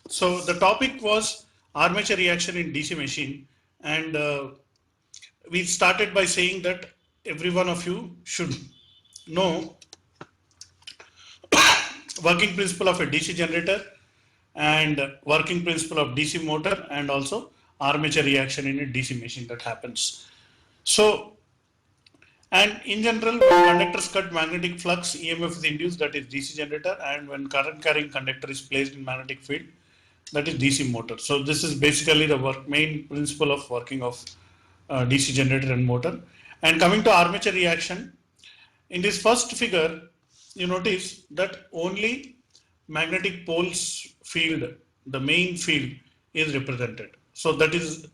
So the topic was armature reaction in DC machine, and we started by saying that every one of you should know working principle of a DC generator and working principle of DC motor and also armature reaction in a DC machine that happens. So, and in general, when conductors cut magnetic flux, EMF is induced, that is DC generator, and when current carrying conductor is placed in magnetic field, that is DC motor. So this is basically the main principle of working of DC generator and motor. And coming to armature reaction, in this first figure, you notice that only magnetic poles field, the main field, is represented. So that is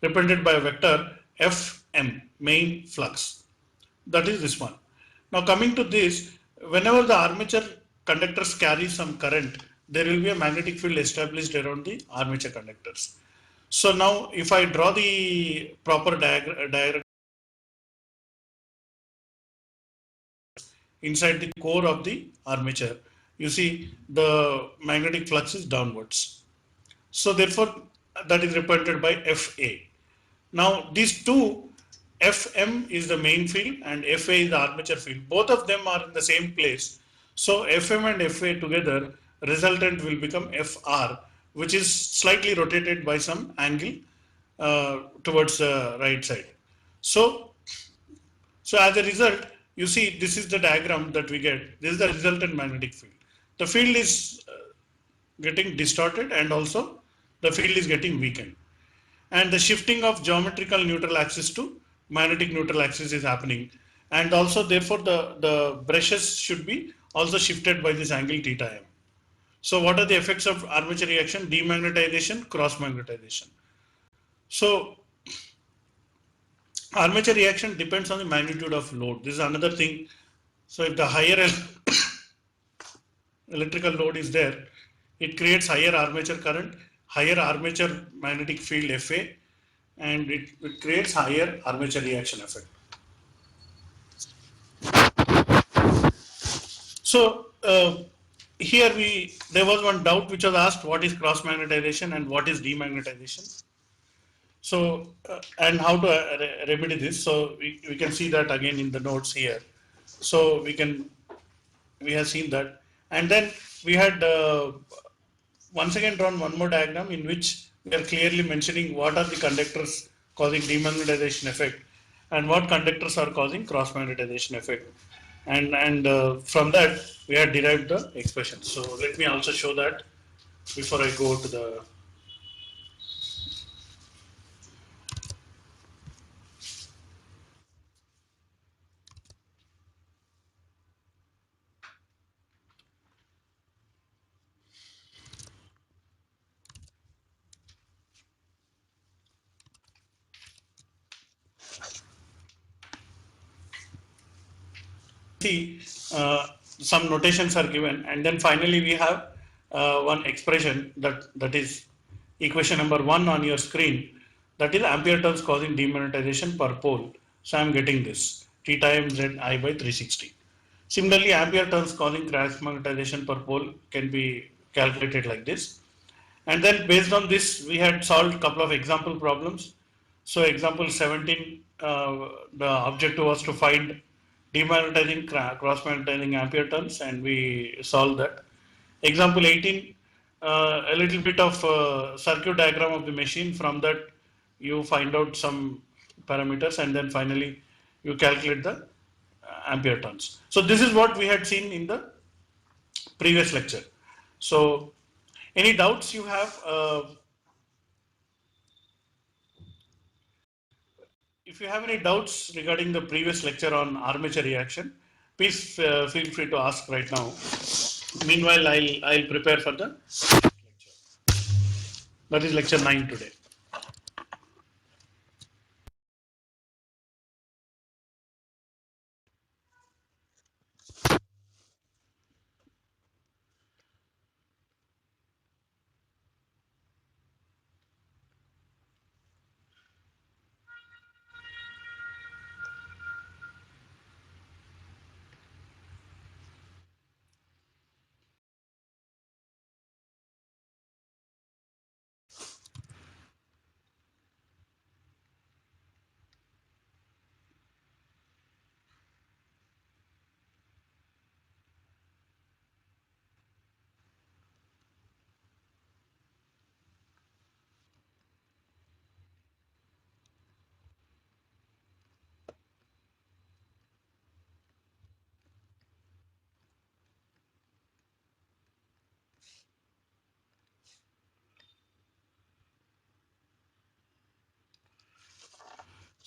represented by a vector Fm, main flux. That is this one. Now coming to this, whenever the armature conductors carry some current, there will be a magnetic field established around the armature conductors. So now if I draw the proper diagram inside the core of the armature, you see the magnetic flux is downwards. So therefore that is represented by Fa. Now these two, Fm is the main field and Fa is the armature field. Both of them are in the same place. So Fm and Fa together, resultant will become Fr, which is slightly rotated by some angle towards the right side. So so as a result, you see this is the diagram that we get. This is the resultant magnetic field. The field is getting distorted and also the field is getting weakened. And the shifting of geometrical neutral axis to magnetic neutral axis is happening. And also therefore the brushes should be also shifted by this angle theta m. So what are the effects of armature reaction? Demagnetization, cross magnetization. So armature reaction depends on the magnitude of load. This is another thing. So if the higher electrical load is there, it creates higher armature current, higher armature magnetic field Fa, and it creates higher armature reaction effect. So here there was one doubt which was asked: what is cross magnetization and what is demagnetization? So and how to remedy this? So we can see that again in the notes here. So we have seen that, and then we had once again drawn one more diagram in which we are clearly mentioning what are the conductors causing demagnetization effect and what conductors are causing cross magnetization effect, and from that we have derived the expression. So let me also show that before I go to the see some notations are given, and then finally we have one expression that is equation number 1 on your screen, that is ampere turns causing demagnetization per pole. So I am getting this theta m z I by 360. Similarly, ampere turns causing cross magnetization per pole can be calculated like this. And then based on this, we had solved a couple of example problems. So example 17, the objective was to find demagnetizing cross magnetizing ampere turns, and we solved that. Example 18, a little bit of circuit diagram of the machine. From that you find out some parameters, and then finally you calculate the ampere turns. So this is what we had seen in the previous lecture. So any doubts you have? If you have any doubts regarding the previous lecture on armature reaction, please feel free to ask right now. Meanwhile, I'll prepare for the lecture. That is lecture 9 today.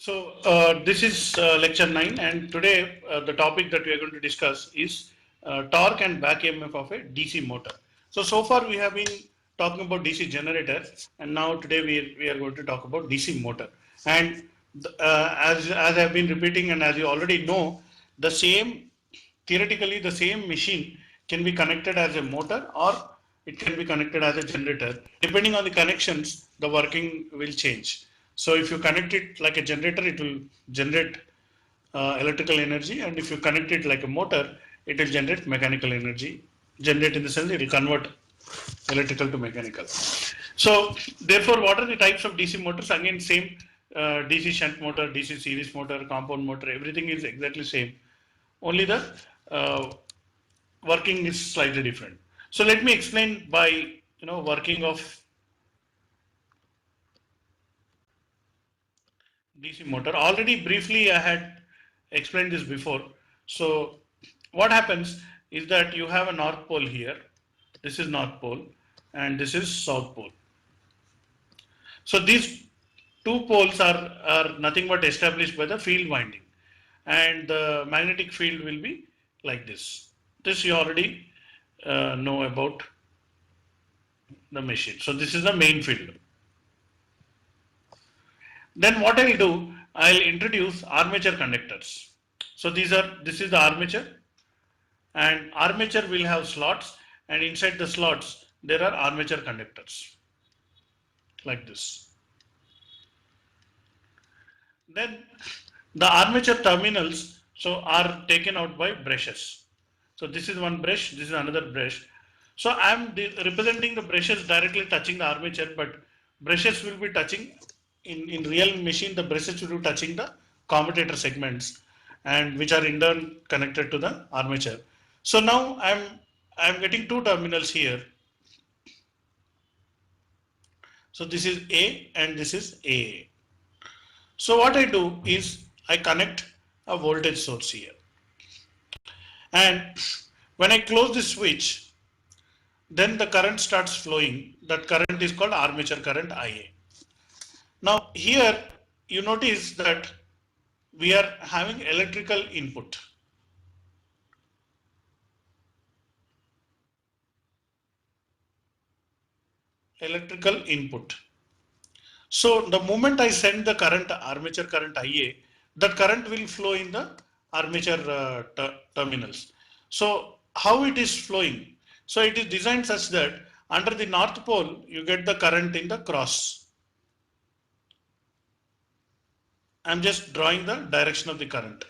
So this is lecture 9, and today the topic that we are going to discuss is torque and back EMF of a DC motor. So far we have been talking about DC generator, and now today we are going to talk about DC motor. And as I have been repeating, and as you already know, the same theoretically the same machine can be connected as a motor or it can be connected as a generator. Depending on the connections, the working will change. So if you connect it like a generator, it will generate electrical energy, and if you connect it like a motor, it will generate mechanical energy. Generate in the sense it will convert electrical to mechanical. So therefore, what are the types of DC motors? Again, same DC shunt motor, DC series motor, compound motor, everything is exactly same. Only the uh, working is slightly different. So let me explain by working of DC motor. Already briefly I had explained this before. So what happens is that you have a north pole here. This is north pole and this is south pole. So these two poles are nothing but established by the field winding, and the magnetic field will be like this. This you already know about the machine. So this is the main field. Then what I will do, I will introduce armature conductors. So this is the armature, and armature will have slots, and inside the slots there are armature conductors like this. Then the armature terminals are taken out by brushes. So this is one brush, this is another brush. So I am representing the brushes directly touching the armature, but brushes will be touching in real machine. The brushes will be touching the commutator segments, and which are in turn connected to the armature. So now I am getting two terminals here. So this is A and this is AA. So what I do is I connect a voltage source here, and when I close the switch, then the current starts flowing. That current is called armature current IA. Now here you notice that we are having electrical input. Electrical input. So the moment I send the current armature current IA, that current will flow in the armature terminals. So how it is flowing? So it is designed such that under the north pole you get the current in the cross. I am just drawing the direction of the current.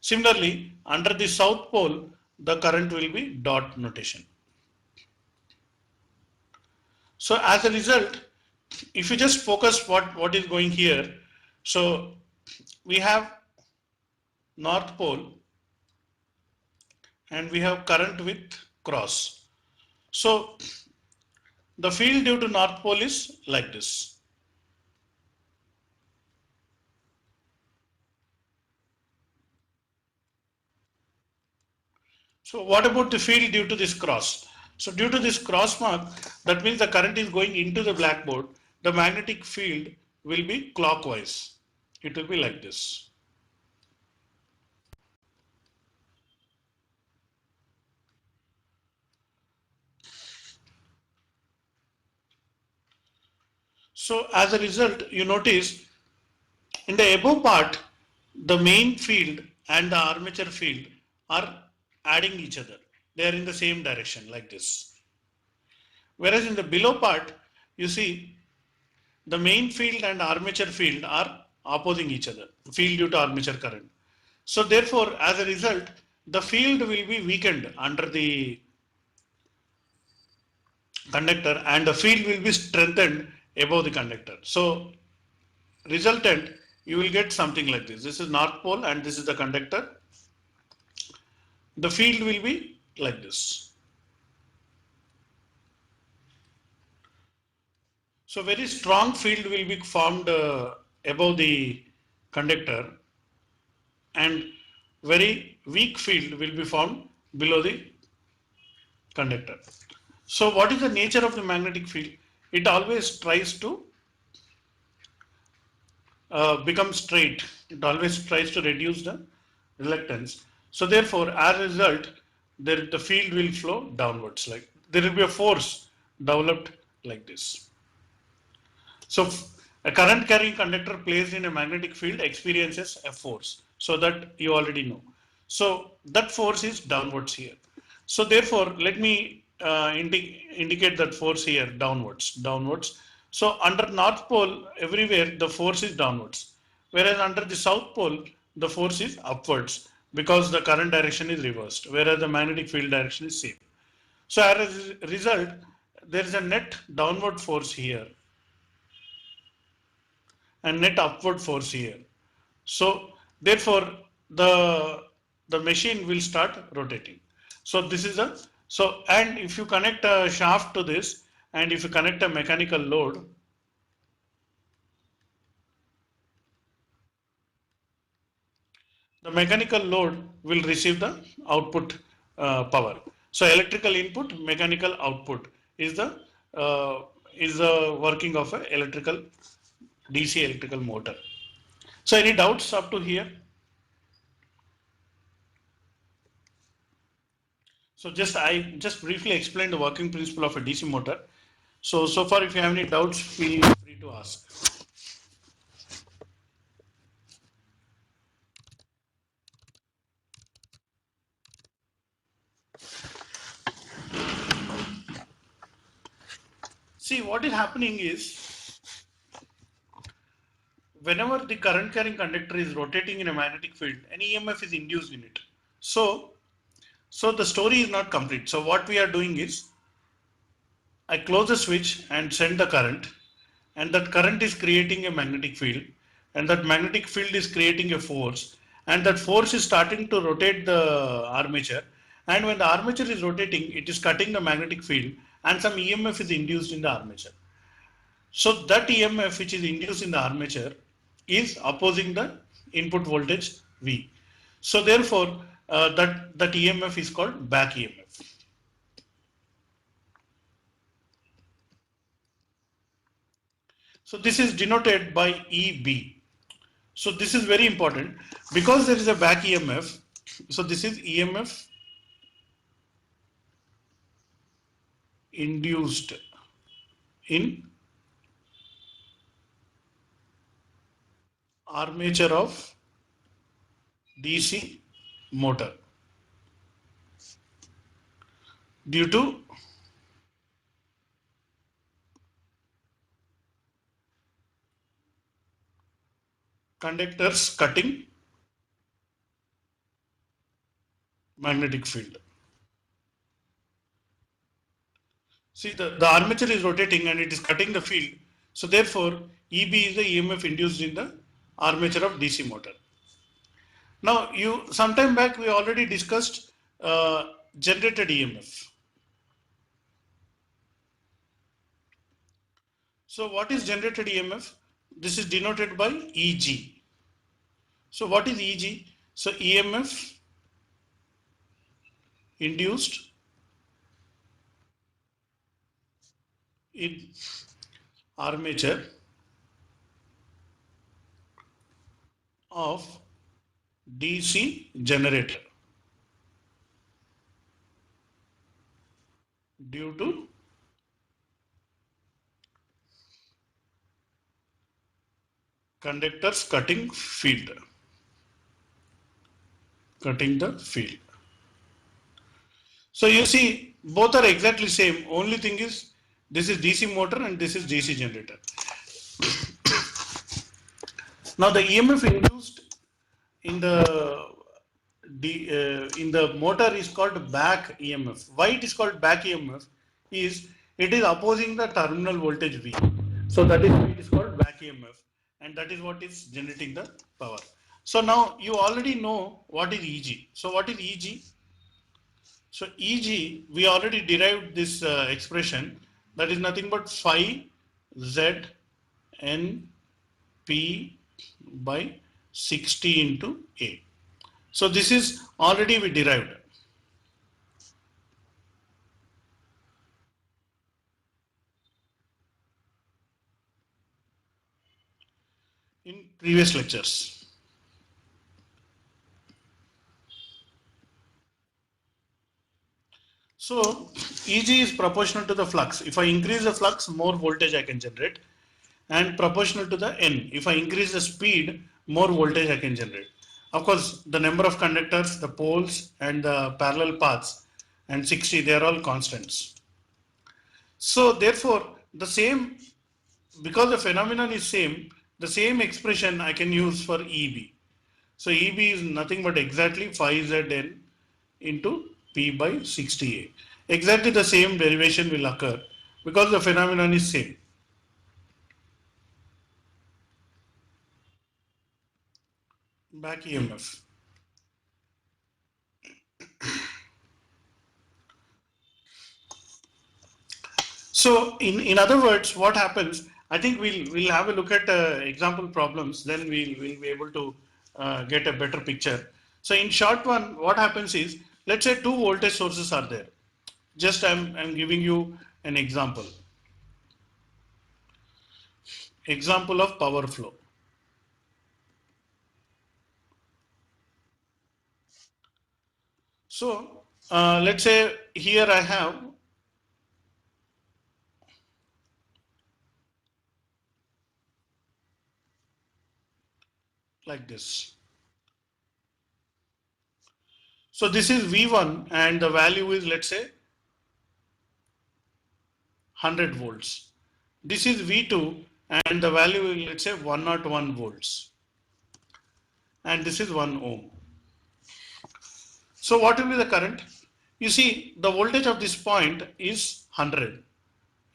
Similarly, under the south pole the current will be dot notation. So as a result, if you just focus what is going here, so we have north pole and we have current with cross. So the field due to north pole is like this. So what about the field due to this cross? So due to this cross mark, that means the current is going into the blackboard. The magnetic field will be clockwise. It will be like this. So as a result, you notice in the above part, the main field and the armature field are adding each other. They are in the same direction like this. Whereas in the below part, you see the main field and armature field are opposing each other, field due to armature current. So therefore, as a result, the field will be weakened under the conductor and the field will be strengthened above the conductor. So resultant, you will get something like this. This is north pole and this is the conductor. The field will be like this. So very strong field will be formed above the conductor, and very weak field will be formed below the conductor. So what is the nature of the magnetic field? It always tries to becomes straight, it always tries to reduce the reluctance. So therefore, as a result, the field will flow downwards. Like there will be a force developed like this. So a current carrying conductor placed in a magnetic field experiences a force. So that you already know. So that force is downwards here. So therefore, let me indicate that force here downwards. So under North Pole, everywhere the force is downwards. Whereas under the South Pole, the force is upwards because the current direction is reversed, whereas the magnetic field direction is same. So as a result, there is a net downward force here and net upward force here. So therefore the machine will start rotating. So this is a and if you connect a shaft to this and if you connect a mechanical load, the mechanical load will receive the output power. So electrical input, mechanical output is uh, the working of a electrical DC electrical motor. So any doubts up to here? So I just briefly explained the working principle of a DC motor. So far if you have any doubts, feel free to ask. See, what is happening is whenever the current carrying conductor is rotating in a magnetic field, an EMF is induced in it. So the story is not complete. So what we are doing is I close the switch and send the current, and that current is creating a magnetic field, and that magnetic field is creating a force, and that force is starting to rotate the armature, and when the armature is rotating, it is cutting the magnetic field, and some EMF is induced in the armature. So that EMF which is induced in the armature is opposing the input voltage V. So therefore, that EMF is called back EMF. So this is denoted by EB. So this is very important because there is a back EMF. So this is EMF induced in armature of DC motor due to conductors cutting magnetic field. See, the armature is rotating and it is cutting the field. So therefore, EB is the EMF induced in the armature of DC motor. Now, sometime back we already discussed generated EMF. So what is generated EMF? This is denoted by EG. So what is EG? So EMF induced in armature of DC generator due to conductors cutting the field. So you see, both are exactly same. Only thing is, this is DC motor and this is DC generator. Now the EMF induced in the motor is called back EMF. Why it is called back EMF? Is it is opposing the terminal voltage V. So that is why it is called back EMF, and that is what is generating the power. So now you already know what is EG. So what is EG? So EG, we already derived this expression, that is nothing but phi Z N P by 60 into A. So this is already we derived. in previous lectures. So Eg is proportional to the flux. If I increase the flux, more voltage I can generate, and proportional to the N. If I increase the speed, more voltage I can generate. Of course, the number of conductors, the poles, and the parallel paths, and 60, they are all constants. So therefore, the same, because the phenomenon is same, the same expression I can use for Eb. So Eb is nothing but exactly phi Zn into P by 60A. Exactly the same derivation will occur because the phenomenon is same. Back EMF. So in other words, what happens, I think we'll have a look at example problems, then we'll be able to get a better picture. So in short one, what happens is, let's say two voltage sources are there. Just I'm giving you an example. Example of power flow. So let's say here I have like this. So this is V1 and the value is, let's say, 100 volts. This is V2 and the value is, let's say, 101 volts. And this is 1 ohm. So what will be the current? You see, the voltage of this point is 100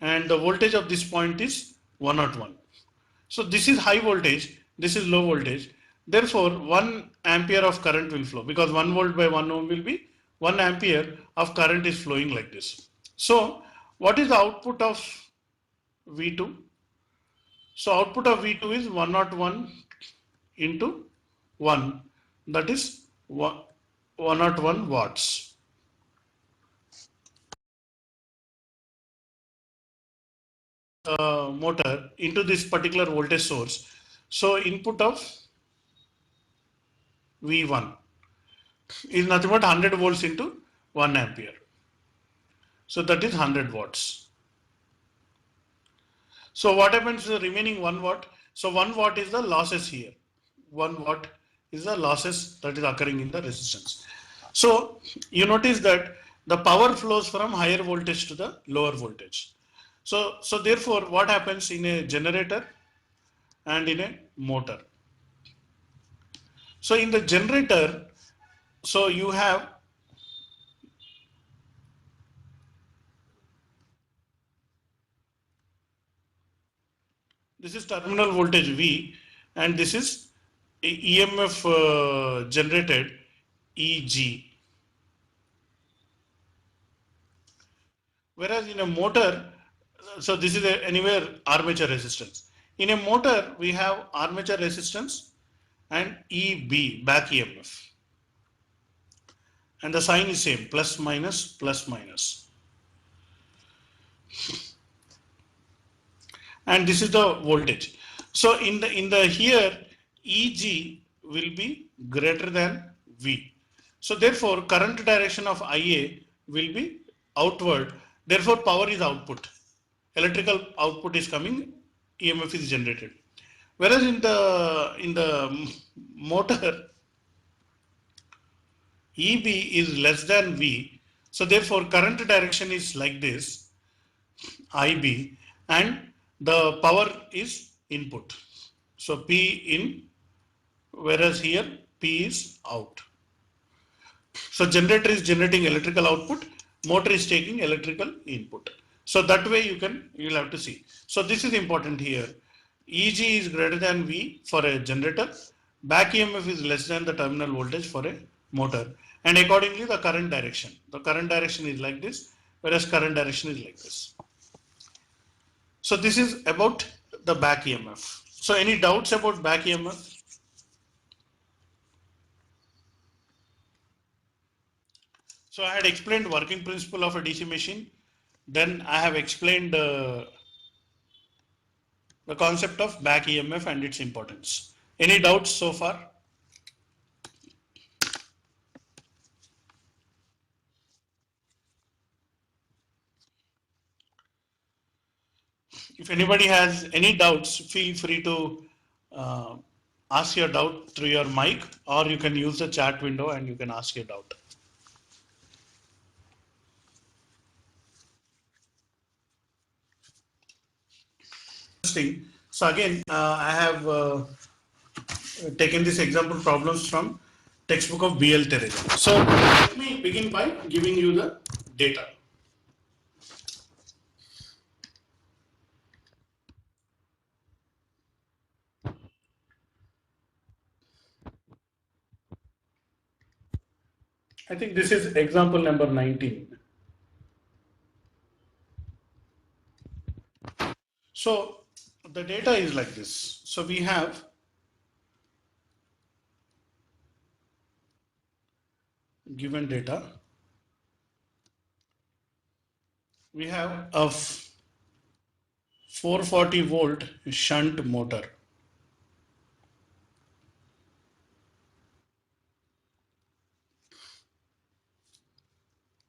and the voltage of this point is 101. So this is high voltage, this is low voltage. Therefore, 1 ampere of current will flow because 1 volt by 1 ohm will be 1 ampere of current is flowing like this. So what is the output of V2? So output of V2 is 101 into 1, that is 101 watts. Motor into this particular voltage source. So input of V1 is nothing but 100 volts into 1 ampere. So that is 100 watts. So what happens to the remaining 1 watt? So 1 watt is the losses here. 1 watt is the losses that is occurring in the resistance. So you notice that the power flows from higher voltage to the lower voltage. So therefore what happens in a generator and in a motor? So in the generator, so you have this is terminal voltage V and this is EMF generated EG. Whereas in a motor, so this is anywhere armature resistance. In a motor, we have armature resistance and EB, back EMF. And the sign is same, plus minus, plus minus. And this is the voltage. So in the here, EG will be greater than V. So therefore, current direction of IA will be outward. Therefore, power is output. Electrical output is coming, EMF is generated. Whereas in the motor, EB is less than V. So therefore, current direction is like this, IB, and the power is input. So P in, whereas here P is out. So generator is generating electrical output, motor is taking electrical input. So that way you'll have to see. So this is important here. EG is greater than V for a generator. Back EMF is less than the terminal voltage for a motor. And accordingly the current direction. The current direction is like this, whereas current direction is like this. So this is about the back EMF. So any doubts about back EMF? So I had explained working principle of a DC machine. Then I have explained the concept of back EMF and its importance. Any doubts so far? If anybody has any doubts, feel free to uh, ask your doubt through your mic, or you can use the chat window and you can ask your doubt. Interesting. So again, I have taken this example problems from textbook of BL Teresa. So let me begin by giving you the data. I think this is example number 19. So the data is like this. So we have given data. We have a 440 volt shunt motor.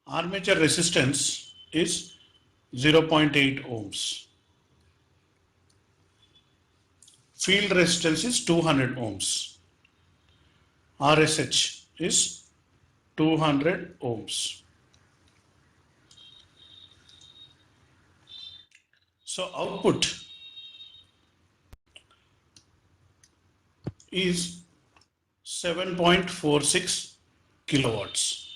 Armature resistance is 0.8 ohms. Field resistance is 200 ohms. RSH is 200 ohms. So output is 7.46 kilowatts.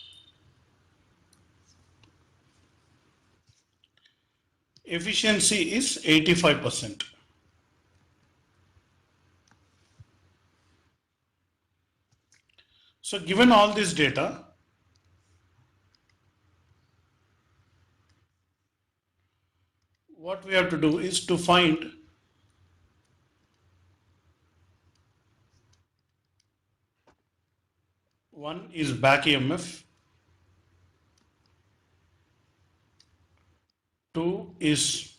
Efficiency is 85%. So given all this data, what we have to do is to find one is back EMF, two is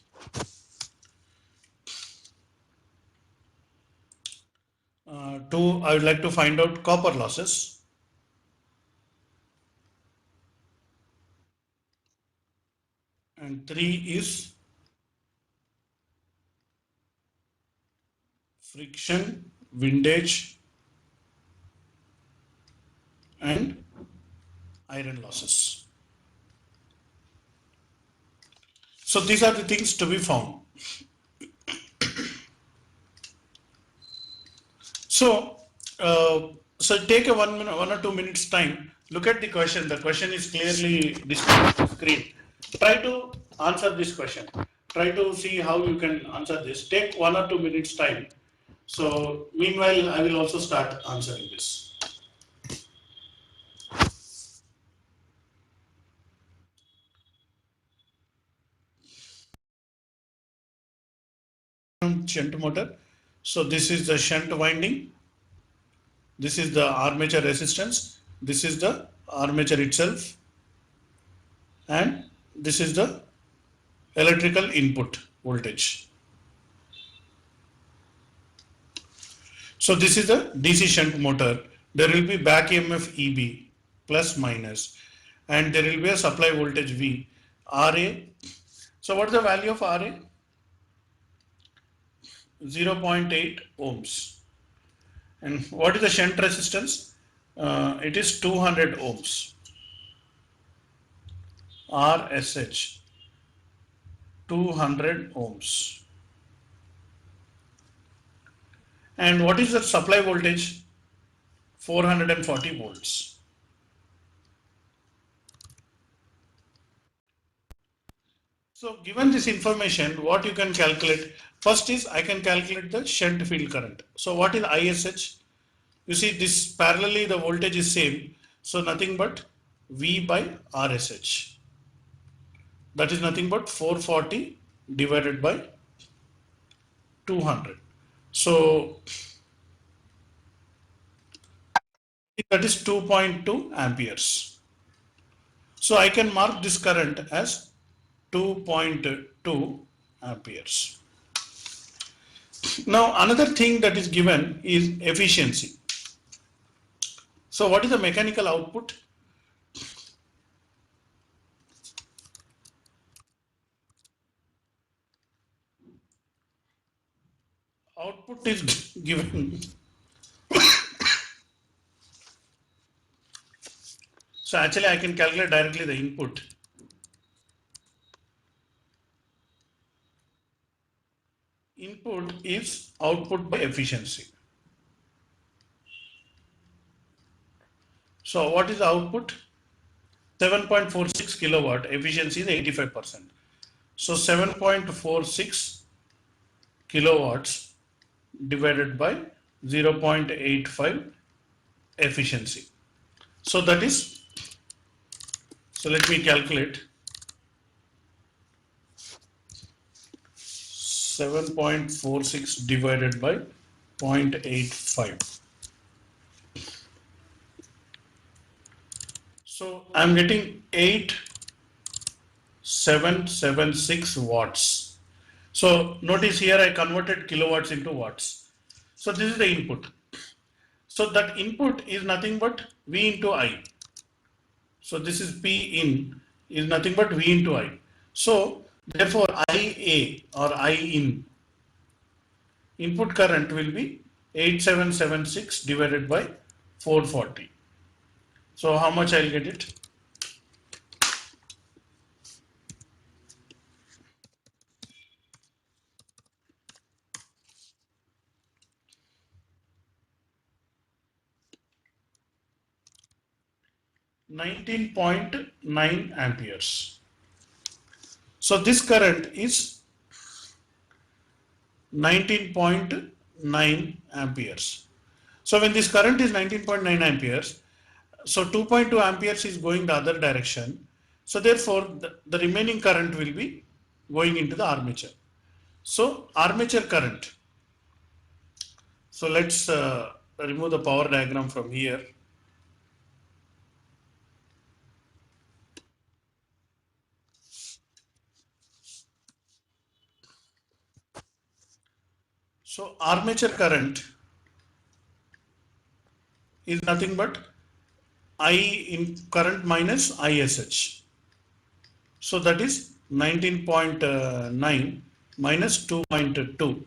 I would like to find out copper losses. And three is friction, windage, and iron losses. So these are the things to be found. So, so take a 1 or 2 minutes time. Look at the question. The question is clearly displayed on the screen. Try to answer this question. Try to see how you can answer this. Take 1 or 2 minutes time. So meanwhile, I will also start answering this. Shunt motor. So this is the shunt winding. This is the armature resistance. This is the armature itself. And this is the electrical input voltage. So this is the DC shunt motor. There will be back EMF EB plus minus, and there will be a supply voltage V. RA. So what is the value of RA? 0.8 ohms. And what is the shunt resistance? It is 200 ohms. RSH 200 ohms. And what is the supply voltage? 440 volts. So given this information, what you can calculate? First is I can calculate the shunt field current. So what is ISH? You see this parallelly the voltage is same. So nothing but V by RSH. That is nothing but 440 divided by 200. So that is 2.2 amperes. So I can mark this current as 2.2 amperes. Now another thing that is given is efficiency. So what is the mechanical output? Output is given. So actually I can calculate directly the input. Input is output by efficiency. So what is the output? 7.46 kilowatt, efficiency is 85%. So 7.46 kilowatts divided by 0.85 efficiency. So that is, so let me calculate. 7.46 divided by 0.85. So I'm getting 8776 watts. So notice here I converted kilowatts into watts. So this is the input. So that input is nothing but V into I. So this is P in is nothing but V into I. So therefore IA or I in input current will be 8776 divided by 440. So how much I'll get it? 19.9 amperes. So this current is 19.9 amperes. So when this current is 19.9 amperes, so 2.2 amperes is going the other direction. So therefore the remaining current will be going into the armature. So armature current. So let's remove the power diagram from here. So armature current is nothing but I in current minus ISH. So that is 19.9 minus 2.2.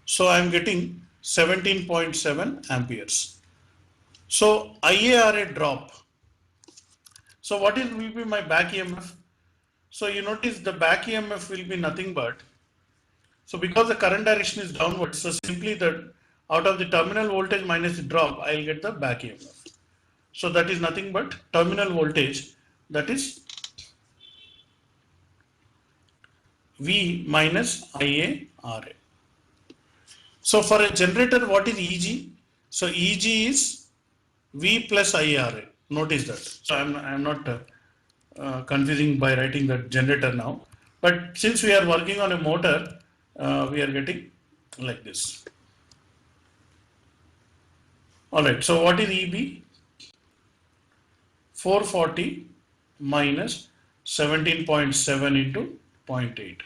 So I am getting 17.7 amperes. So IARA drop. So what is will be my back EMF? So you notice the back EMF will be nothing but, so because the current direction is downwards, so simply the out of the terminal voltage minus the drop, I will get the back EMF. So that is nothing but terminal voltage, that is V minus IARA. So for a generator, what is EG? So EG is V plus IARA. Notice that. So I'm not confusing by writing the generator now. But since we are working on a motor, we are getting like this. Alright, so what is EB? 440 minus 17.7 into 0.8.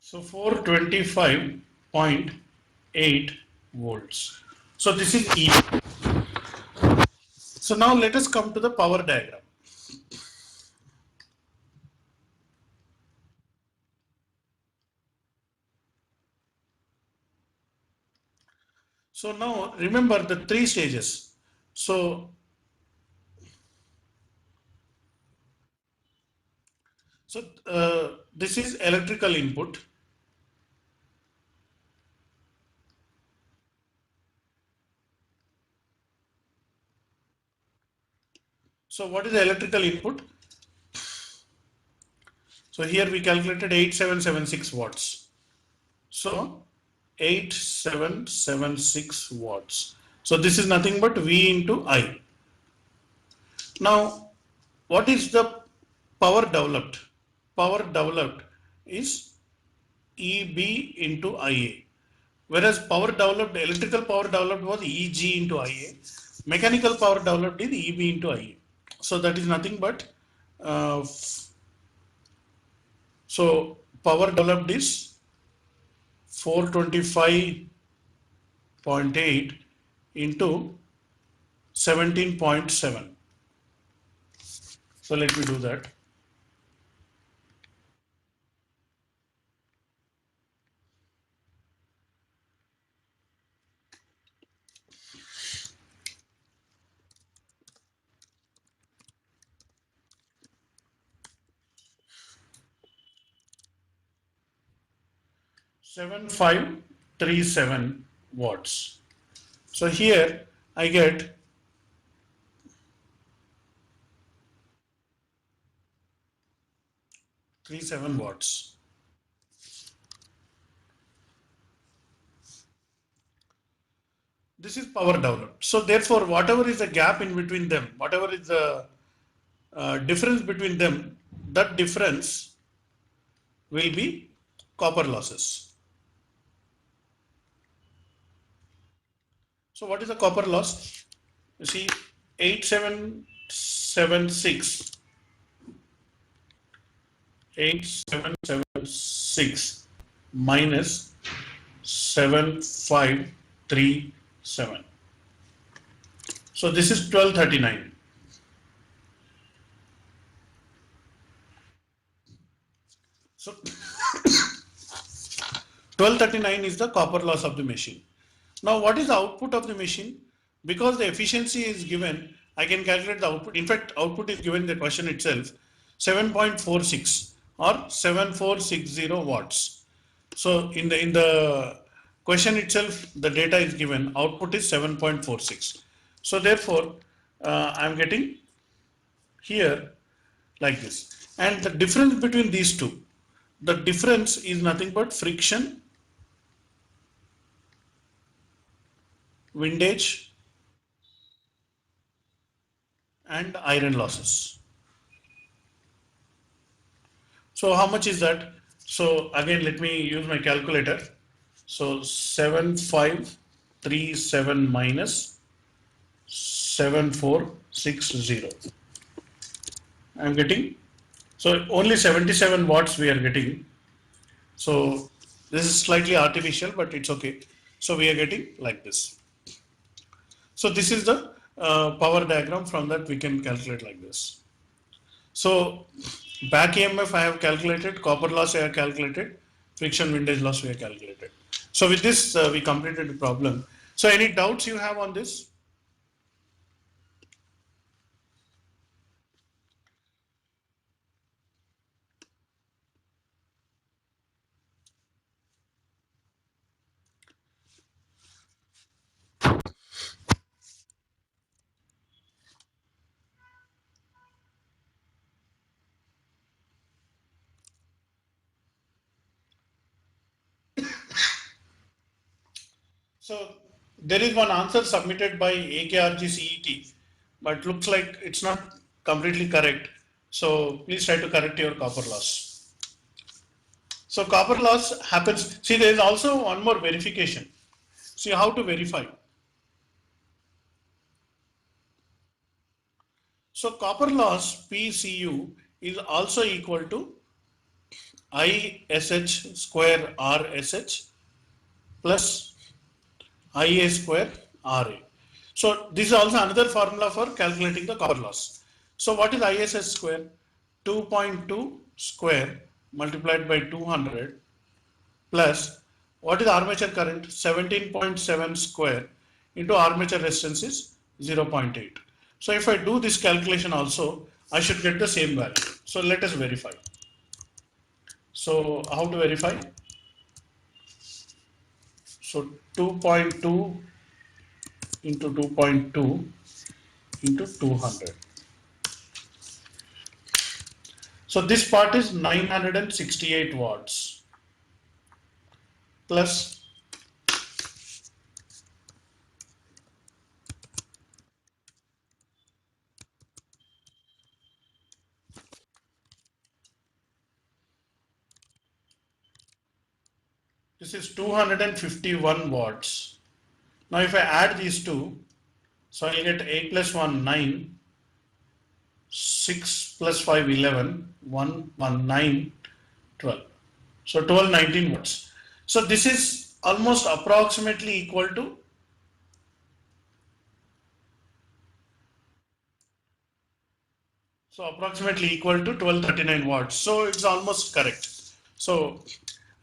So 425.8 volts. So this is E. So now let us come to the power diagram. So now remember the three stages. So this is electrical input. So what is the electrical input? So here we calculated 8776 watts. So 8776 watts. So this is nothing but V into I. Now what is the power developed? Power developed is EB into IA. Whereas power developed, electrical power developed was EG into IA. Mechanical power developed is EB into IA. So that is nothing but, so power developed is 425.8 into 17.7. So let me do that. 7537 watts. So here I get 37 watts. This is power developed. So therefore, whatever is the gap in between them, whatever is the difference between them, that difference will be copper losses. So what is the copper loss? You see, 8776, 8776 minus 7537. So this is 1239. So 1239 is the copper loss of the machine. Now what is the output of the machine? Because the efficiency is given, I can calculate the output. In fact, output is given in the question itself, 7.46 or 7460 watts. So in the question itself, the data is given, output is 7.46. So therefore, I am getting here like this. And the difference between these two, the difference is nothing but friction, windage, and iron losses. So how much is that? So again, let me use my calculator. So 7537 minus 7460. I'm getting, so only 77 watts we are getting. So this is slightly artificial, but it's okay. So we are getting like this. So this is the power diagram. From that we can calculate like this. So back EMF I have calculated, copper loss I have calculated, friction windage loss we have calculated. So with this we completed the problem. So any doubts you have on this? So there is one answer submitted by AKRG CET, but looks like it's not completely correct. So please try to correct your copper loss. So copper loss happens. See, there is also one more verification. See how to verify. So copper loss PCU is also equal to ISH square RSH plus IA square RA. So this is also another formula for calculating the copper loss. So what is ISH square? 2.2 square multiplied by 200 plus what is armature current? 17.7 square into armature resistance is 0.8. So if I do this calculation also, I should get the same value. So let us verify. So how to verify? So 2.2 into 2.2 into 200. So this part is 968 watts plus This is 251 watts. Now if I add these two, so I'll get 8 plus 1, 9, 6 plus 5, 11, 1, 1, 9, 12. So 12, 19 watts. So this is almost approximately equal to approximately equal to 1239 watts. So it's almost correct. So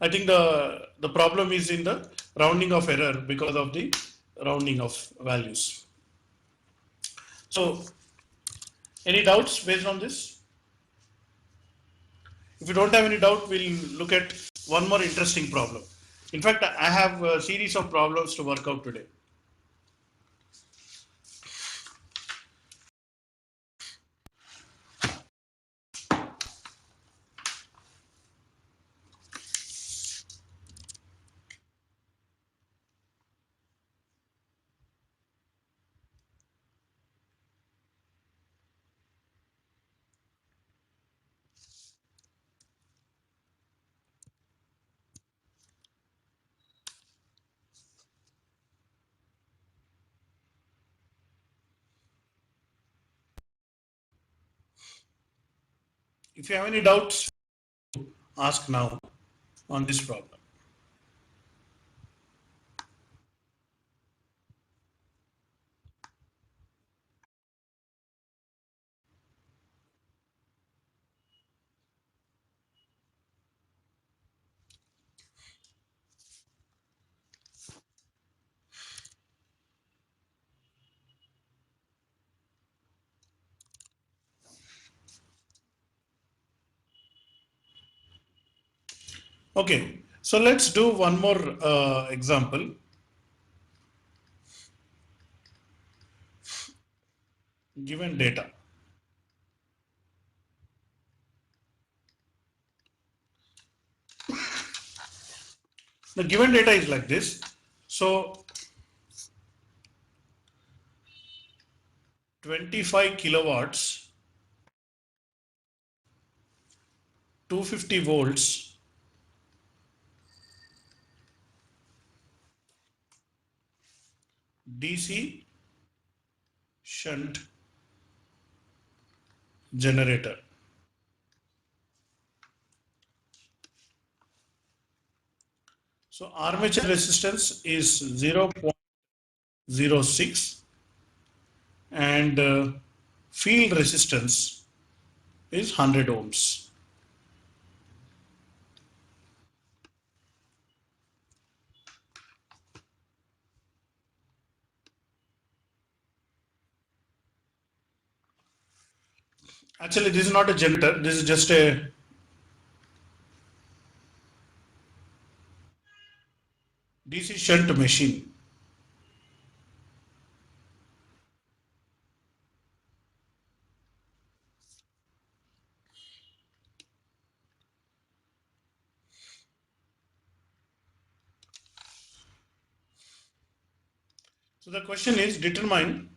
I think the problem is in the rounding of error because of the rounding of values. So any doubts based on this? If you don't have any doubt, we'll look at one more interesting problem. In fact, I have a series of problems to work out today. If you have any doubts, ask now on this problem. Okay, so let's do one more example. Given data. The given data is like this. So 25 kilowatts, 250 volts, DC shunt generator. So armature resistance is 0.06 and field resistance is 100 ohms. Actually, this is not a generator. This is just a DC shunt machine. So the question is determine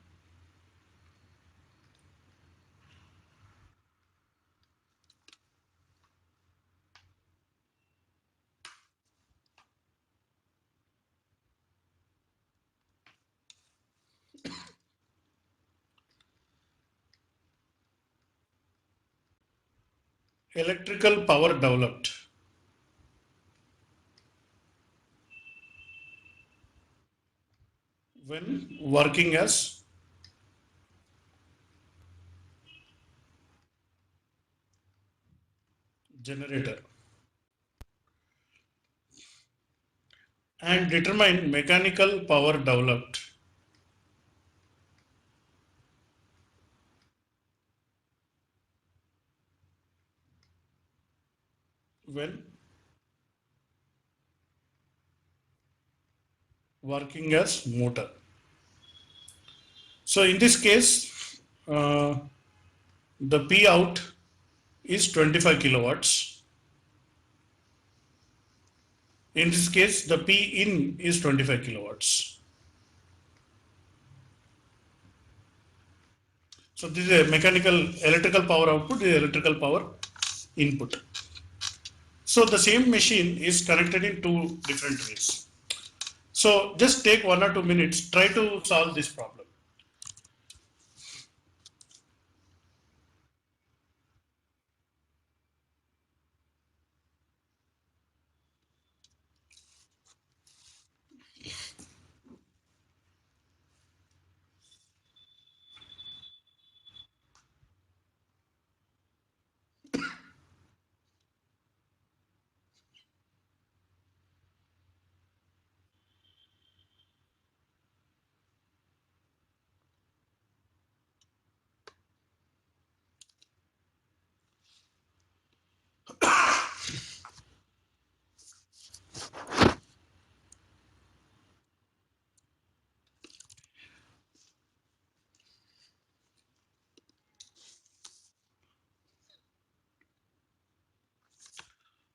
electrical power developed when working as generator and determine mechanical power developed when working as motor. So in this case, the P out is 25 kilowatts. In this case, the P in is 25 kilowatts. So this is a mechanical electrical power output, this is electrical power input. So the same machine is connected in two different ways. So just take 1 or 2 minutes, try to solve this problem.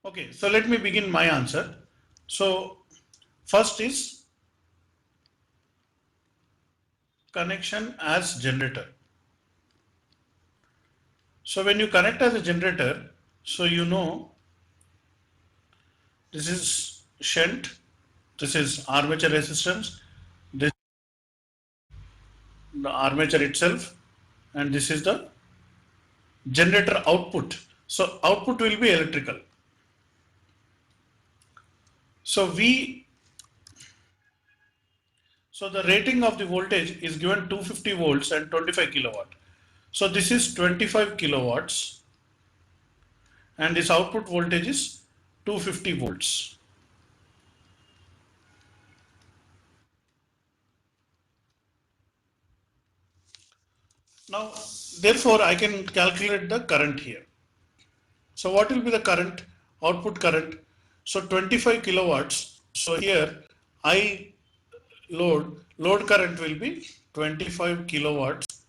Okay, so let me begin my answer. So first is connection as generator. So when you connect as a generator, so you know this is shunt, this is armature resistance, this the armature itself, and this is the generator output. So output will be electrical. So so the rating of the voltage is given 250 volts and 25 kilowatt. So this is 25 kilowatts and this output voltage is 250 volts. Now, therefore, I can calculate the current here. So what will be the current, output current? So 25 kilowatts. So here I load current will be 25 kilowatts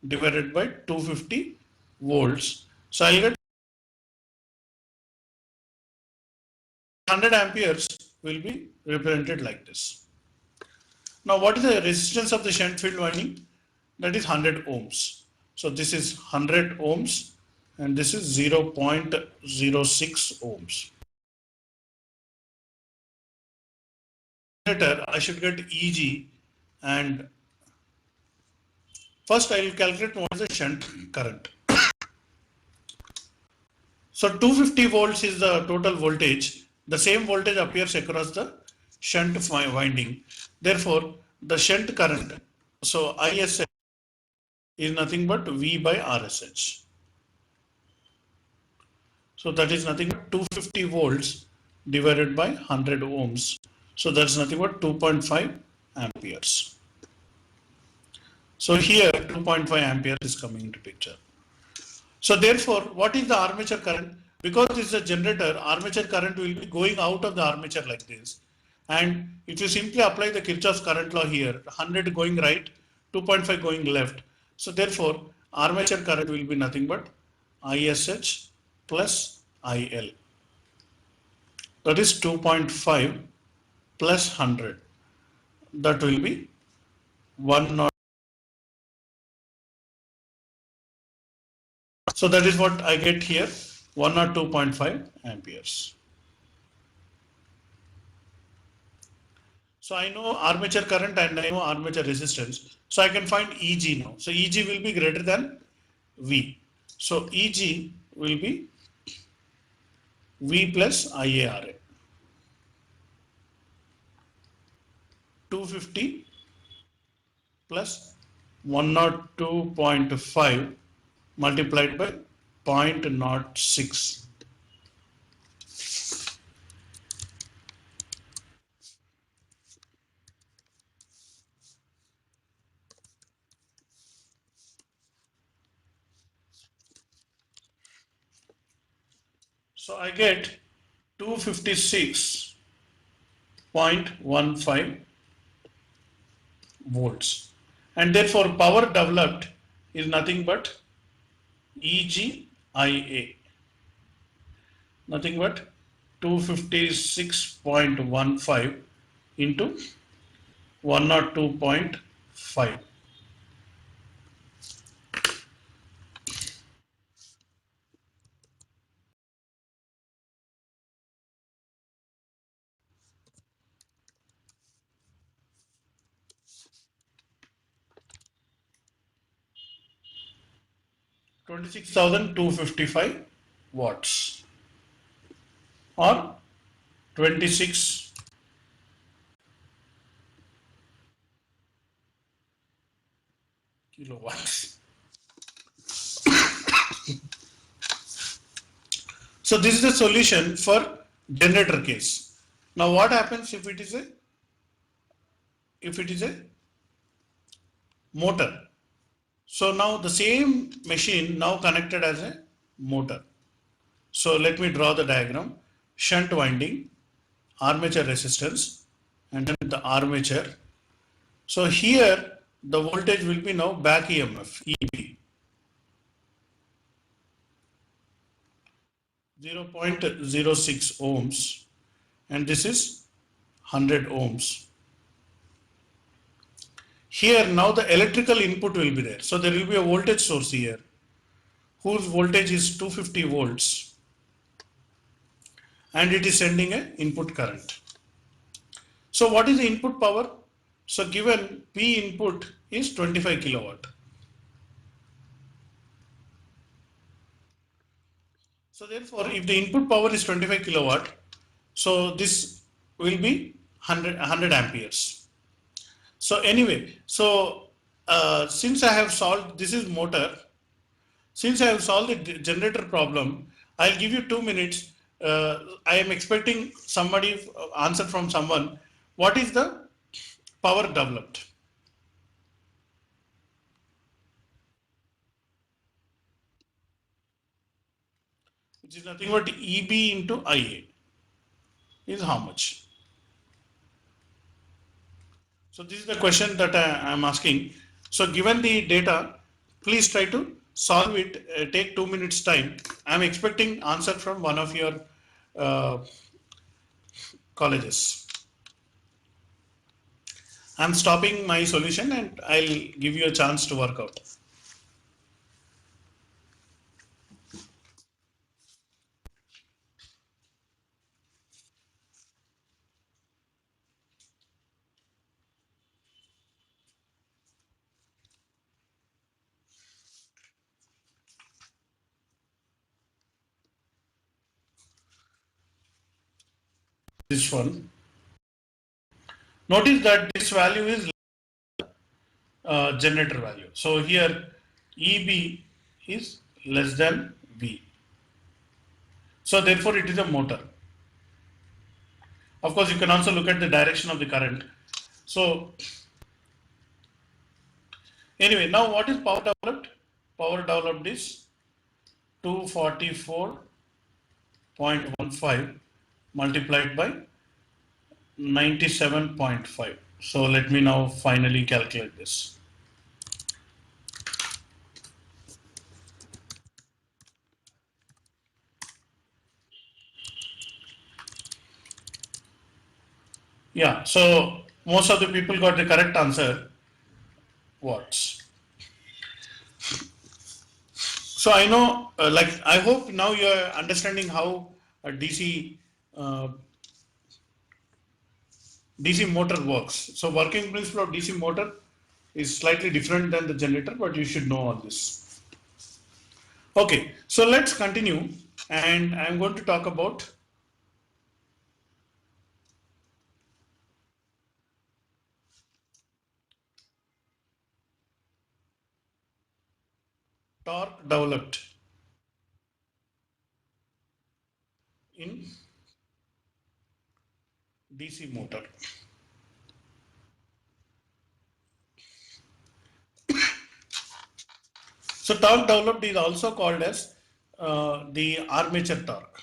divided by 250 volts. So I'll get 100 amperes will be represented like this. Now what is the resistance of the shunt field winding? That is 100 ohms. So this is 100 ohms and this is 0.06 ohms. Later I should get EG, and first I will calculate what is the shunt current. So 250 volts is the total voltage. The same voltage appears across the shunt winding. Therefore, the shunt current, so ISH is nothing but V by RSH. So that is nothing but 250 volts divided by 100 ohms. So that's nothing but 2.5 amperes. So here 2.5 amperes is coming into picture. So therefore, what is the armature current? Because this is a generator, armature current will be going out of the armature like this. And if you simply apply the Kirchhoff's current law here, 100 going right, 2.5 going left. So therefore, armature current will be nothing but ISH plus IL. That is 2.5 plus 100. That will be 1 So that is what I get here, 102.5 amperes. So I know armature current and I know armature resistance. So I can find EG now. So EG will be greater than V. So EG will be V plus IARA. 250 plus 102.5 multiplied by 0.06. So I get 256.15 volts, and therefore power developed is nothing but EGIA, nothing but 256.15 into 102.5. 26,255 watts or 26 kilowatts. So this is the solution for generator case. Now what happens if it is a motor? So now the same machine now connected as a motor. So let me draw the diagram. Shunt winding, armature resistance, and then the armature. So here the voltage will be now back EMF, EB, 0.06 ohms, and this is 100 ohms. Here now the electrical input will be there. So there will be a voltage source here whose voltage is 250 volts and it is sending an input current. So what is the input power? So given P input is 25 kilowatt. So therefore if the input power is 25 kilowatt, so this will be 100 amperes. So anyway, so since I have solved, this is motor, since I have solved the generator problem, I'll give you 2 minutes. I am expecting somebody answer from someone. What is the power developed? Which is nothing but EB into IA is how much? So this is the question that I am asking. So given the data, please try to solve it. Take 2 minutes time. I am expecting answer from one of your colleges. I am stopping my solution and I'll give you a chance to work out. This one. Notice that this value is generator value. So here EB is less than V. So therefore it is a motor. Of course you can also look at the direction of the current. So anyway, now what is power developed? Power developed is 244.15 multiplied by 97.5. So let me now finally calculate this. Yeah, so most of the people got the correct answer. Watts. So I know, I hope now you are understanding how a DC motor works. So working principle of DC motor is slightly different than the generator, but you should know all this. Okay, so let's continue, and I'm going to talk about torque developed in DC motor. So torque developed is also called as the armature torque.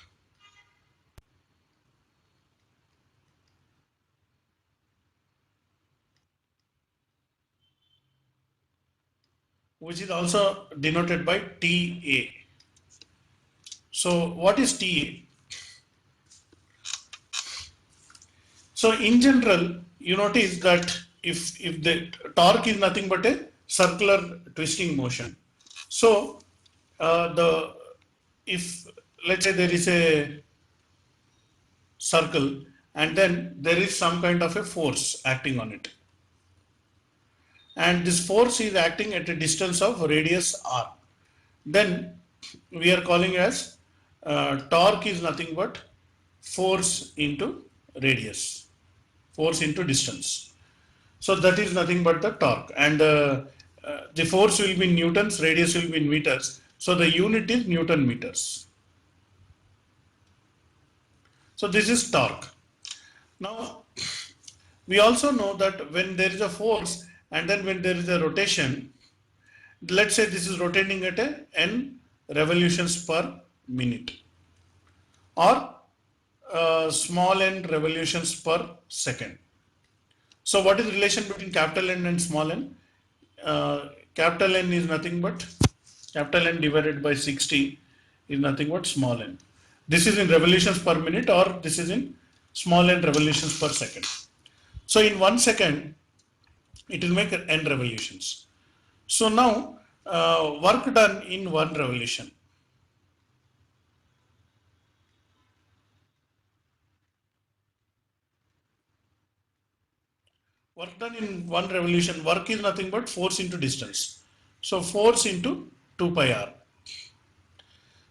Which is also denoted by TA. So what is TA? So in general, you notice that if the torque is nothing but a circular twisting motion. So if let's say there is a circle and then there is some kind of a force acting on it. And this force is acting at a distance of radius r. then we are calling as torque is nothing but force into radius, force into distance. So that is nothing but the torque, and the force will be in newtons, radius will be in meters. So the unit is Newton meters. So this is torque. Now we also know that when there is a force and then when there is a rotation, let's say this is rotating at a n revolutions per minute or small n revolutions per second. So what is the relation between capital N and small n? Capital N is nothing but capital N divided by 60 is nothing but small n. This is in revolutions per minute or this is in small n revolutions per second. So in 1 second, it will make n revolutions. So now work done in 1 revolution. Work done in 1 revolution, work is nothing but force into distance. So force into 2 pi r.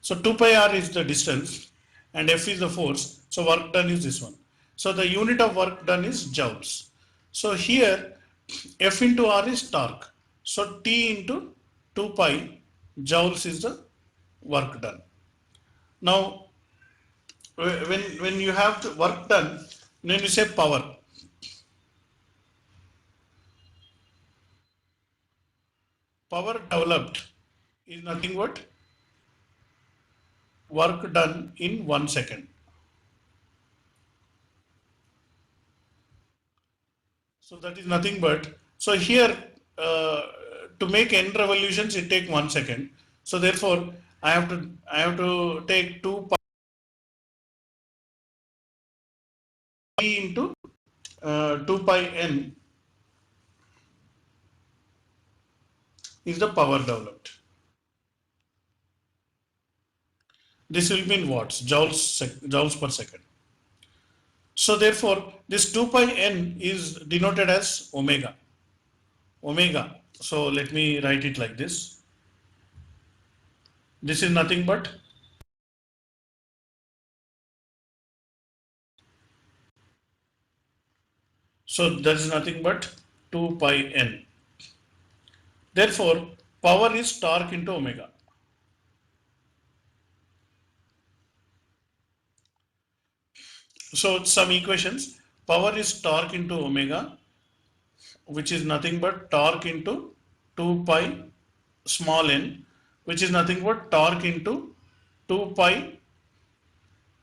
So 2 pi r is the distance and F is the force. So work done is this one. So the unit of work done is joules. So here F into R is torque. So T into 2 pi joules is the work done. Now when you have the work done, then you say power. Power developed is nothing but work done in 1 second. So that is nothing but, so here to make n revolutions it take 1 second. So therefore I have to take 2 pi into 2 pi n is the power developed. This will be in watts, joules per second. So therefore this 2 pi n is denoted as omega. Omega. So let me write it like this. This is nothing but so that is nothing but 2 pi n. Therefore power is torque into omega. So some equations, power is torque into omega, which is nothing but torque into 2 pi small n, which is nothing but torque into 2 pi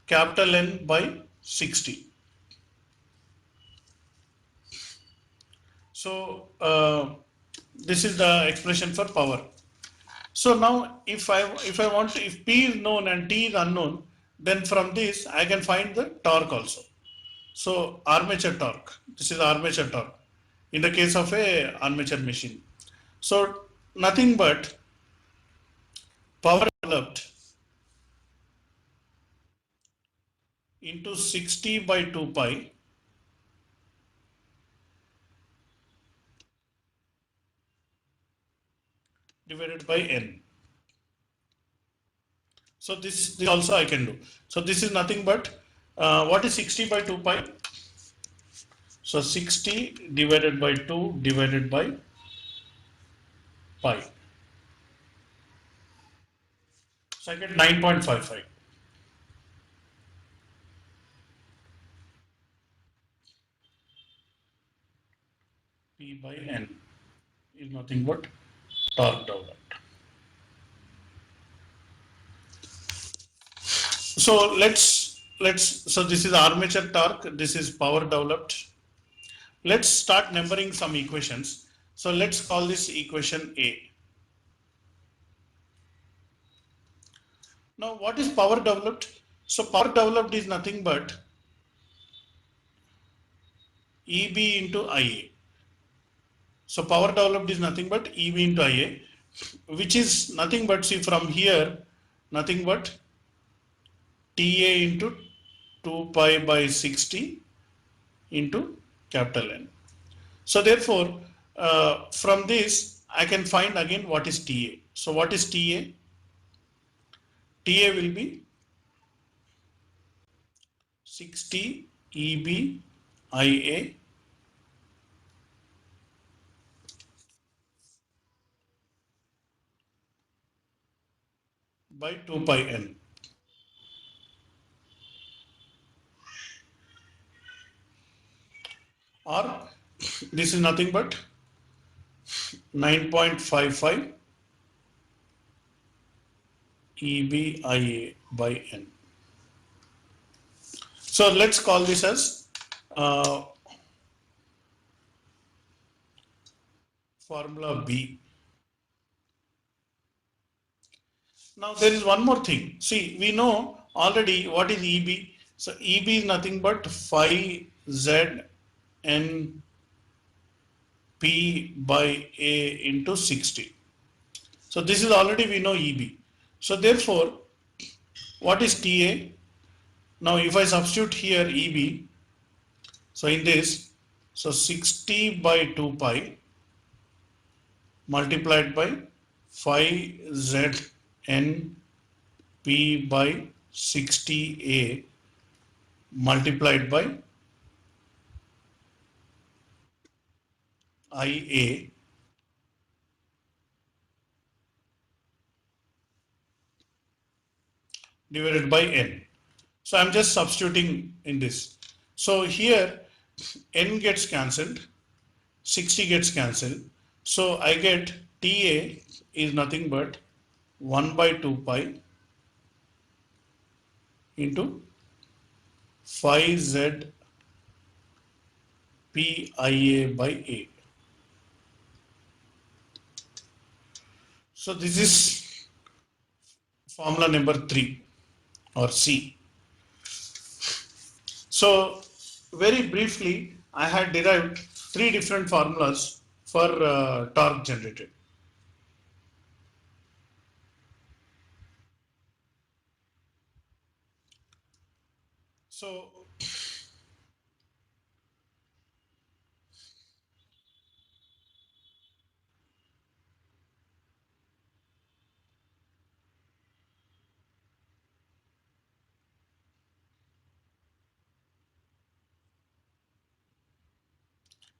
capital N by 60. So this is the expression for power. So now if I want to, if P is known and T is unknown, then from this I can find the torque also. So armature torque, this is armature torque in the case of a armature machine. So nothing but power developed into 60 by 2 pi divided by n. So this also I can do. So this is nothing but what is 60 by 2 pi? So 60 divided by 2 divided by pi. So I get 9.55. P by n is nothing but torque developed. So so this is armature torque, this is power developed. Let's start numbering some equations. So let's call this equation A. Now what is power developed? So power developed is nothing but EB into IA. So power developed is nothing but EB into IA, which is nothing but, see from here, nothing but TA into 2 pi by 60 into capital N. So therefore, from this I can find again what is TA. So what is TA? TA will be 60 EBIA by 2 pi n. Or this is nothing but 9.55 EBIA by n. So let's call this as formula B. Now there is one more thing. See, we know already what is EB. So EB is nothing but phi Z N P by A into 60. So this is already we know EB. So therefore, what is TA? Now if I substitute here EB, so in this, so 60 by 2 pi multiplied by phi Z N P by 60A multiplied by IA divided by n. So I'm just substituting in this. So here n gets cancelled, 60 gets cancelled. So I get TA is nothing but 1 by 2 pi into phi Z PIA by A. So this is formula number 3 or C. So very briefly, I had derived 3 different formulas for torque generated.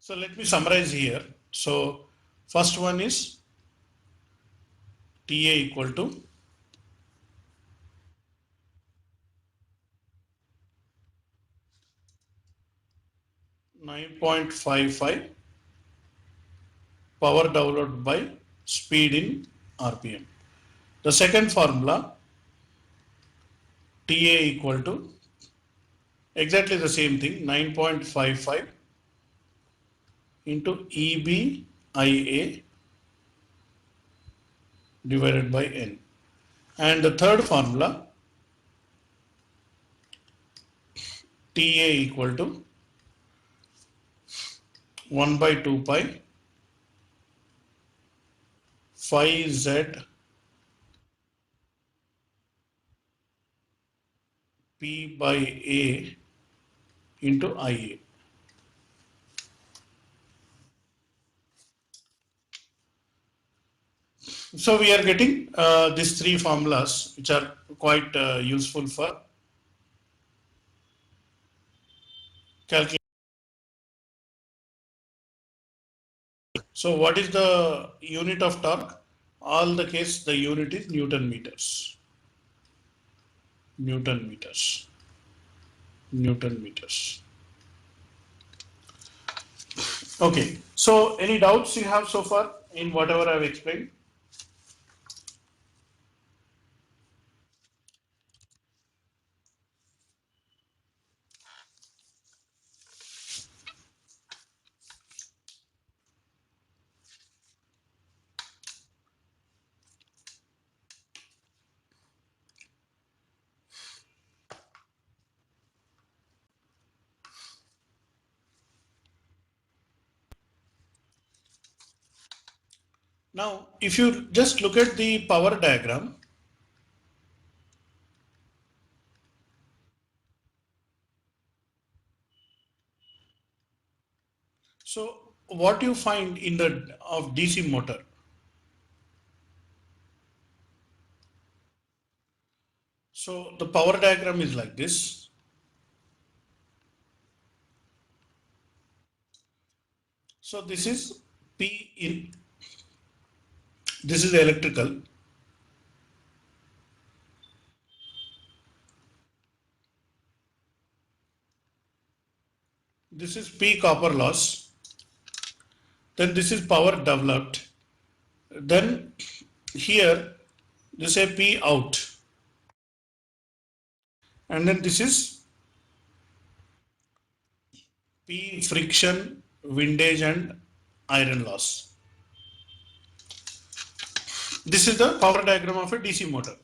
So let me summarize here. So first one is TA equal to 9.55 power download by speed in RPM. The second formula TA equal to exactly the same thing, 9.55 into EBIA divided by N. And the third formula TA equal to 1 by 2 pi phi Z P by A into IA. So we are getting these 3 formulas which are quite useful for calculating. So what is the unit of torque? All the case the unit is Newton meters. Newton meters. Newton meters. Okay. So any doubts you have so far in whatever I have explained? Now, if you just look at the power diagram, so what you find in the of DC motor, So the power diagram is like this. So this is P in, this is electrical. This is P copper loss. Then this is power developed. Then here this is P out. And then this is P friction, windage and iron loss. This is the power diagram of a DC motor.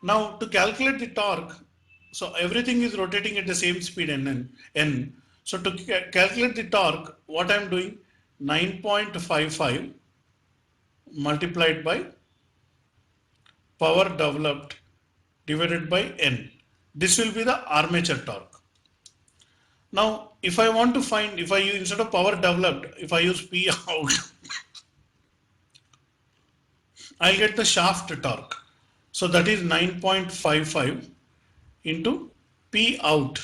Now to calculate the torque, so everything is rotating at the same speed n. So to calculate the torque, what I am doing, 9.55 multiplied by power developed divided by n. This will be the armature torque. Now, if I want to find, if I use instead of power developed, if I use P out, I'll get the shaft torque. So that is 9.55 into P out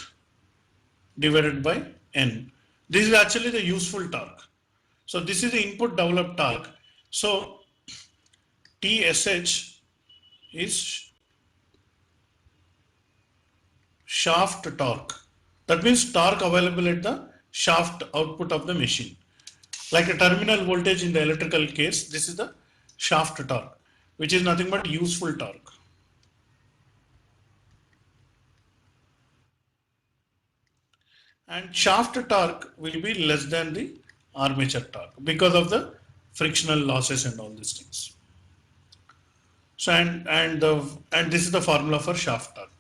divided by N. This is actually the useful torque. So this is the input developed torque. So TSH is shaft torque. That means torque available at the shaft output of the machine. Like a terminal voltage in the electrical case, this is the shaft torque, which is nothing but useful torque. And shaft torque will be less than the armature torque because of the frictional losses and all these things. So and this is the formula for shaft torque.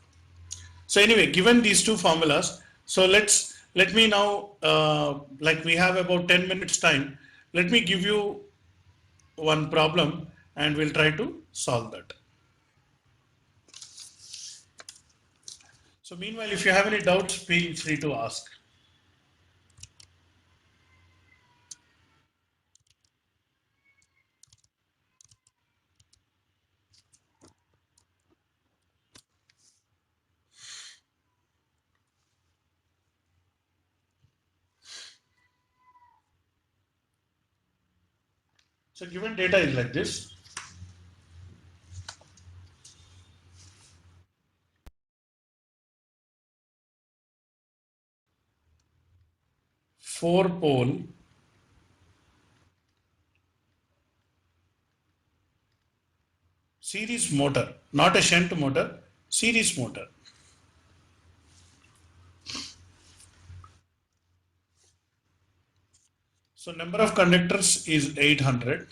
So anyway, given these two formulas, so let me now like we have about 10 minutes time. Let me give you one problem and we'll try to solve that. So meanwhile, if you have any doubts, feel free to ask. So given data is like this. Four pole series motor, not a shunt motor, series motor. So number of conductors is 800.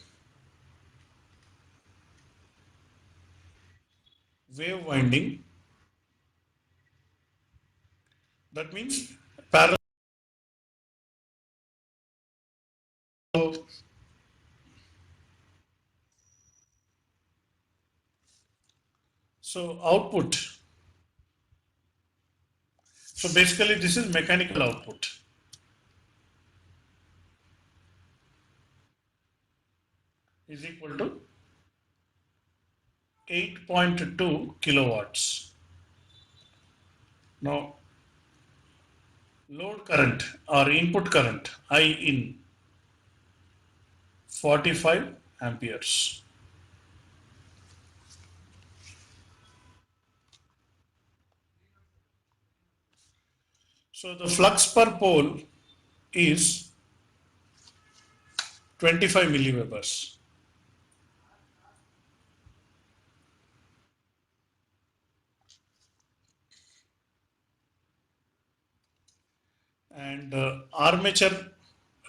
Wave winding, that means parallel. So output. So basically this is mechanical output. Is equal to 8.2 kilowatts. Now load current or input current I in 45 amperes. So the flux per pole is 25 milliwebers. And armature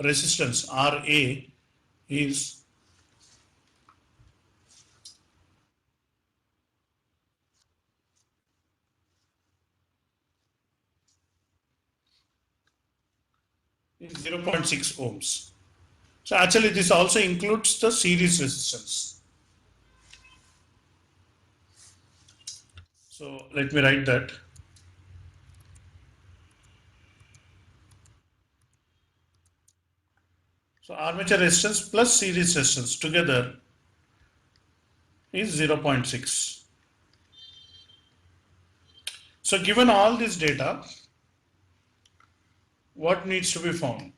resistance RA is 0.6 ohms. So actually this also includes the series resistance. So let me write that. So armature resistance plus series resistance together is 0.6. So given all this data, what needs to be found?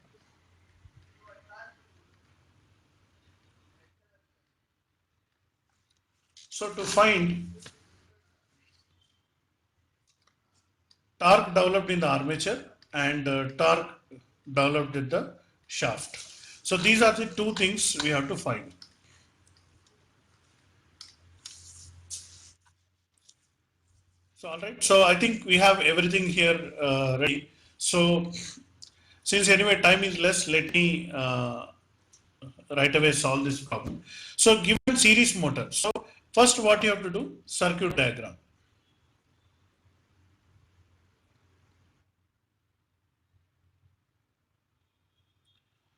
So to find torque developed in the armature and torque developed in the shaft. So these are the two things we have to find. So all right. So I think we have everything here ready. So since anyway time is less, let me right away solve this problem. So given series motor, so first what you have to do, circuit diagram.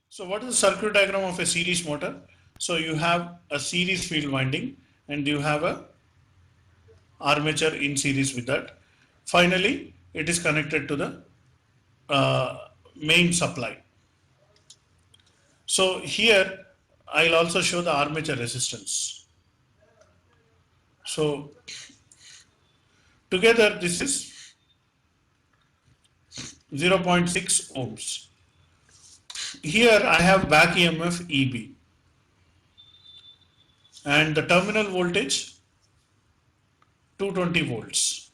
So what is the circuit diagram of a series motor? So you have a series field winding and you have a armature in series with that. Finally, it is connected to the main supply. So here I'll also show the armature resistance. So together this is 0.6 ohms. Here I have back EMF EB and the terminal voltage 220 volts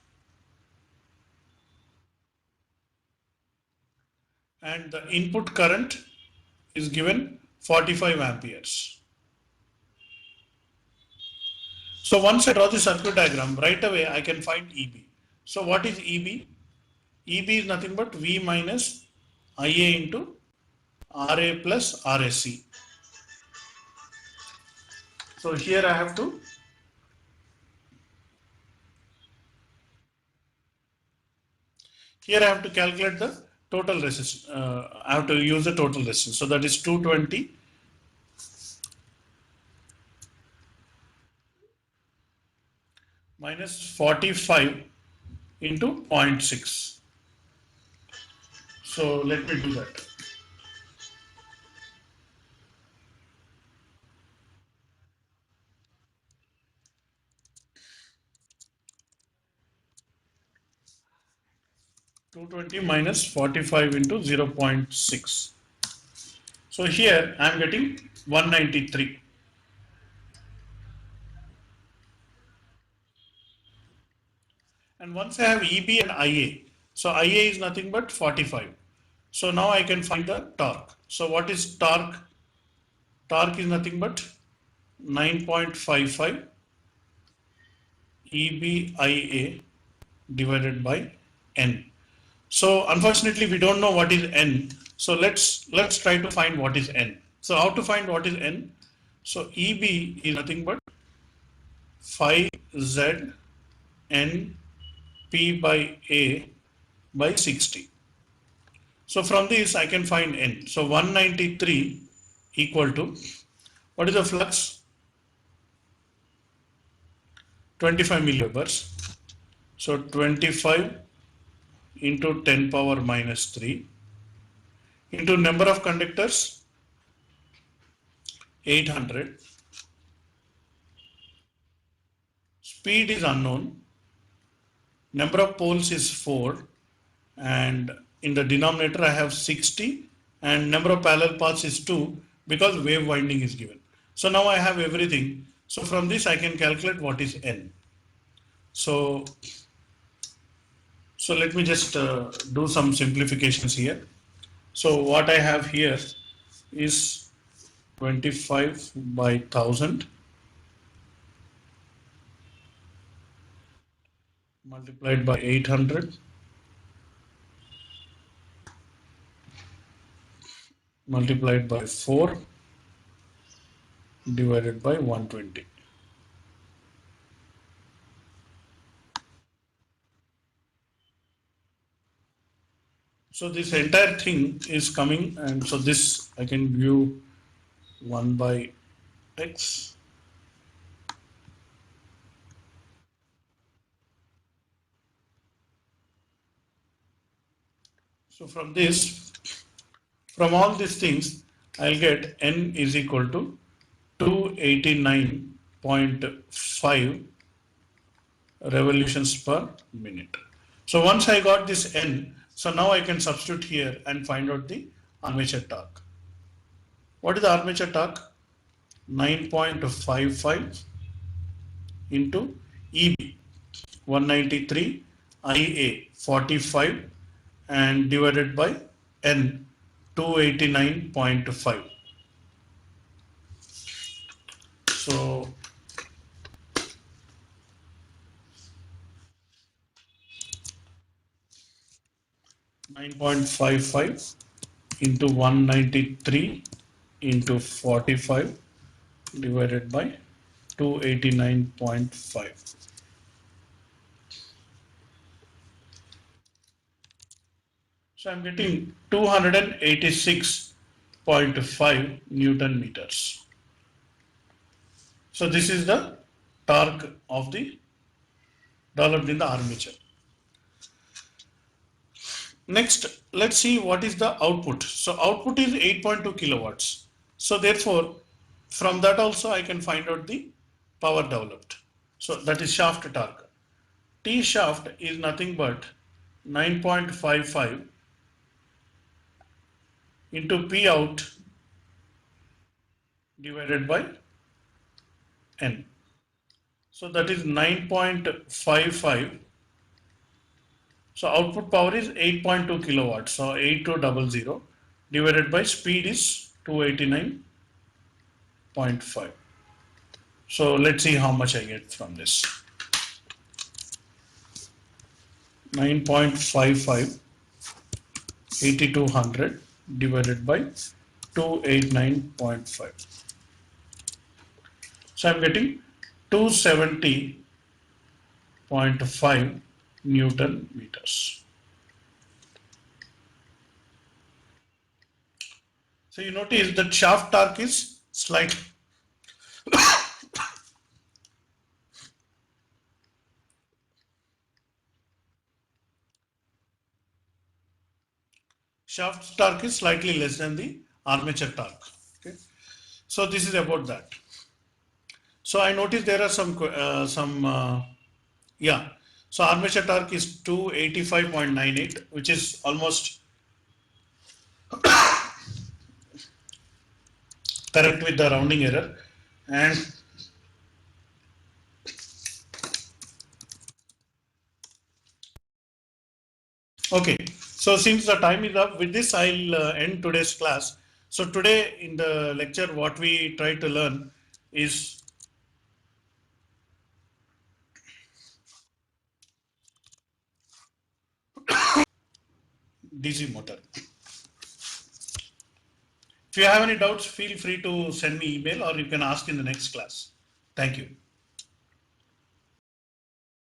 and the input current is given 45 amperes. So once I draw the circuit diagram, right away I can find EB. So what is EB? EB is nothing but V minus IA into RA plus RSC. So here I have to calculate the total resistance. I have to use the total resistance. So that is 220 minus 45 into 0.6. So let me do that. (220 minus 45 into 0.6). So here I am getting 193. And once I have EB and IA, so IA is nothing but 45. So now I can find the torque. So what is torque? Torque is nothing but 9.55 EBIA divided by N. So unfortunately we don't know what is N. So let's try to find what is N. So how to find what is N? So EB is nothing but 5Z N P by A by 60. So from this I can find N. So 193 equal to, what is the flux? 25 milliamperes. So 25 into 10 power minus 3 into number of conductors 800. Speed is unknown. Number of poles is 4 and in the denominator I have 60 and number of parallel paths is 2 because wave winding is given. So now I have everything. So from this I can calculate what is N. So let me just do some simplifications here. So what I have here is 25 by 1000 multiplied by 800 multiplied by 4 divided by 120. So this entire thing is coming, and so this I can view 1 by x. So from this, from all these things, I'll get N is equal to 289.5 revolutions per minute. So once I got this N, so now I can substitute here and find out the armature torque. What is the armature torque? 9.55 into EB 193, IA 45 and divided by N 289.5. So 9.55 into 193 into 45 divided by 289.5. So I'm getting 286.5 Newton meters. So this is the torque of the developed in the armature. Next, let's see what is the output. So output is 8.2 kilowatts. So therefore, from that also I can find out the power developed. So that is shaft torque. T shaft is nothing but 9.55 into P out divided by N. So that is 9.55. So output power is 8.2 kilowatts. So 8200 divided by speed is 289.5. So let's see how much I get from this. 9.55 8200 divided by 289.5. So I'm getting 270.5 Newton meters. So you notice that shaft torque is slightly shaft torque is slightly less than the armature torque. Okay, so this is about that. So I noticed there are some yeah. So armature torque is 285.98, which is almost correct with the rounding error. And okay, so since the time is up, with this I'll end today's class. So today in the lecture, what we try to learn is DC motor. If you have any doubts, feel free to send me email or you can ask in the next class. Thank you.